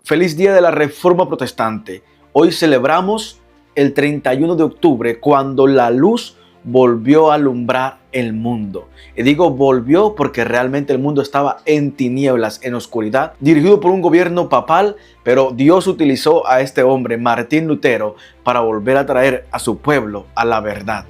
Feliz día de la Reforma Protestante. Hoy celebramos el 31 de octubre cuando la luz volvió a alumbrar el mundo. Y digo volvió porque realmente el mundo estaba en tinieblas, en oscuridad, dirigido por un gobierno papal, pero Dios utilizó a este hombre, Martín Lutero, para volver a traer a su pueblo a la verdad.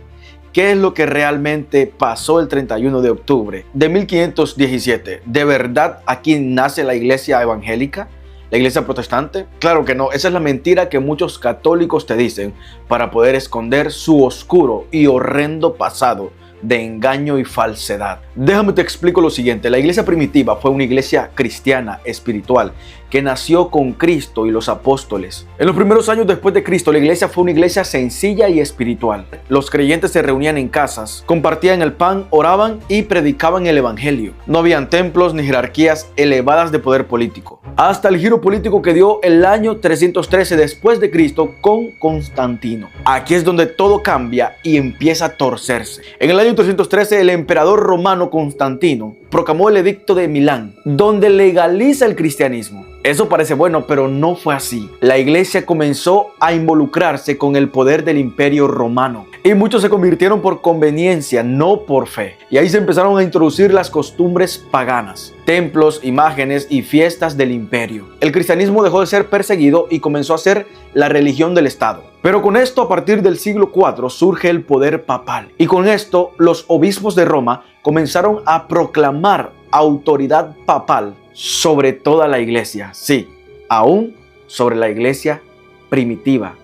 ¿Qué es lo que realmente pasó el 31 de octubre de 1517? ¿De verdad aquí nace la iglesia evangélica? ¿La iglesia protestante? Claro que no, esa es la mentira que muchos católicos te dicen para poder esconder su oscuro y horrendo pasado de engaño y falsedad. Déjame te explico lo siguiente. La iglesia primitiva fue una iglesia cristiana, espiritual, que nació con Cristo y los apóstoles. En los primeros años después de Cristo, la iglesia fue una iglesia sencilla y espiritual. Los creyentes se reunían en casas, compartían el pan, oraban y predicaban el evangelio. No habían templos ni jerarquías elevadas de poder político. Hasta el giro político que dio el año 313 después de Cristo con Constantino. Aquí es donde todo cambia y empieza a torcerse. En el año 313, el emperador romano Constantino proclamó el edicto de Milán, donde legaliza el cristianismo. Eso parece bueno, pero no fue así. La iglesia comenzó a involucrarse con el poder del imperio romano y muchos se convirtieron por conveniencia, no por fe. Y ahí se empezaron a introducir las costumbres paganas, templos, imágenes y fiestas del imperio. El cristianismo dejó de ser perseguido y comenzó a ser la religión del Estado. Pero con esto, a partir del siglo IV, surge el poder papal. Y con esto, los obispos de Roma comenzaron a proclamar autoridad papal sobre toda la iglesia. Sí, aún sobre la iglesia primitiva,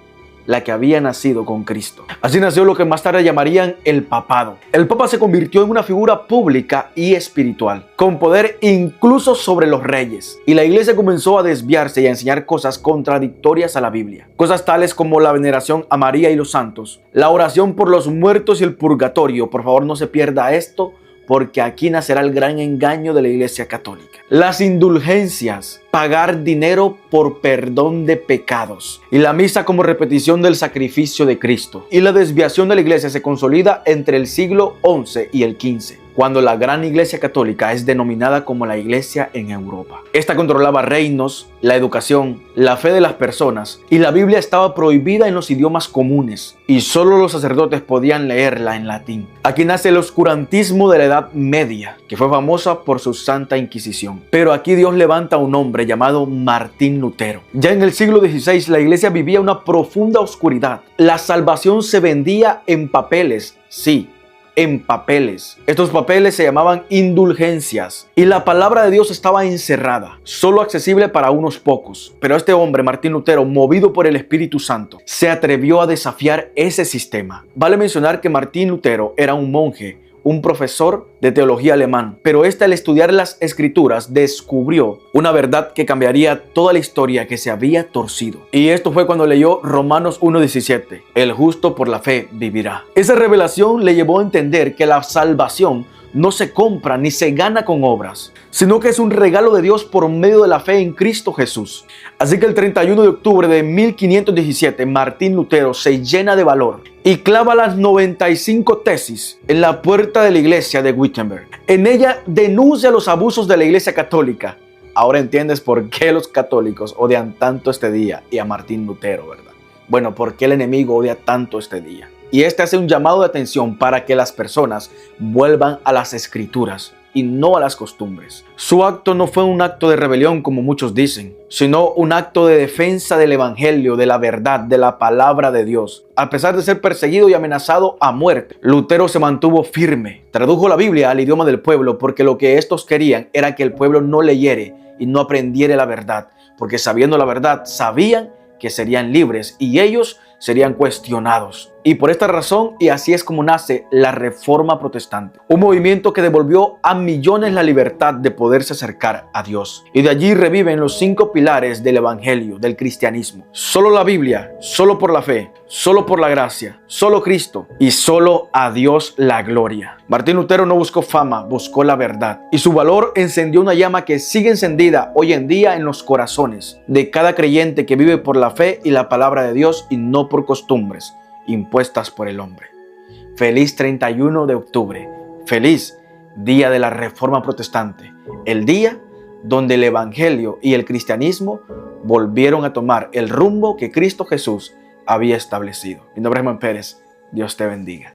la que había nacido con Cristo. Así nació lo que más tarde llamarían el papado. El papa se convirtió en una figura pública y espiritual, con poder incluso sobre los reyes. Y la iglesia comenzó a desviarse y a enseñar cosas contradictorias a la Biblia. Cosas tales como la veneración a María y los santos, la oración por los muertos y el purgatorio. Por favor, no se pierda esto, porque aquí nacerá el gran engaño de la iglesia católica. Las indulgencias, pagar dinero por perdón de pecados, y la misa como repetición del sacrificio de Cristo. Y la desviación de la iglesia se consolida entre el siglo XI y el XV, cuando la gran iglesia católica es denominada como la iglesia en Europa. Esta controlaba reinos, la educación, la fe de las personas, y la Biblia estaba prohibida en los idiomas comunes, y solo los sacerdotes podían leerla en latín. Aquí nace el oscurantismo de la Edad Media, que fue famosa por su Santa Inquisición. Pero aquí Dios levanta a un hombre llamado Martín Lutero. Ya en el siglo XVI la iglesia vivía una profunda oscuridad. La salvación se vendía en papeles, sí, en papeles. Estos papeles se llamaban indulgencias y la palabra de Dios estaba encerrada, solo accesible para unos pocos. Pero este hombre, Martín Lutero, movido por el Espíritu Santo, se atrevió a desafiar ese sistema. Vale mencionar que Martín Lutero era un monje, un profesor de teología alemán, pero al estudiar las escrituras descubrió una verdad que cambiaría toda la historia que se había torcido. Y esto fue cuando leyó Romanos 1:17, el justo por la fe vivirá. Esa revelación le llevó a entender que la salvación no se compra ni se gana con obras, sino que es un regalo de Dios por medio de la fe en Cristo Jesús. Así que el 31 de octubre de 1517, Martín Lutero se llena de valor y clava las 95 tesis en la puerta de la iglesia de Wittenberg. En ella denuncia los abusos de la iglesia católica. Ahora entiendes por qué los católicos odian tanto este día y a Martín Lutero, ¿verdad? Bueno, ¿por qué el enemigo odia tanto este día? Y este hace un llamado de atención para que las personas vuelvan a las escrituras y no a las costumbres. Su acto no fue un acto de rebelión como muchos dicen, sino un acto de defensa del evangelio, de la verdad, de la palabra de Dios. A pesar de ser perseguido y amenazado a muerte, Lutero se mantuvo firme. Tradujo la Biblia al idioma del pueblo porque lo que estos querían era que el pueblo no leyere y no aprendiera la verdad, porque sabiendo la verdad sabían que serían libres y ellos serían cuestionados. Y por esta razón, y así es como nace la Reforma Protestante, un movimiento que devolvió a millones la libertad de poderse acercar a Dios. Y de allí reviven los 5 pilares del Evangelio, del cristianismo. Solo la Biblia, solo por la fe, solo por la gracia, solo Cristo y solo a Dios la gloria. Martín Lutero no buscó fama, buscó la verdad. Y su valor encendió una llama que sigue encendida hoy en día en los corazones de cada creyente que vive por la fe y la palabra de Dios y no por costumbres impuestas por el hombre. Feliz 31 de octubre. Feliz día de la Reforma Protestante. El día donde el evangelio y el cristianismo volvieron a tomar el rumbo que Cristo Jesús había establecido. Mi nombre es Germán Pérez. Dios te bendiga.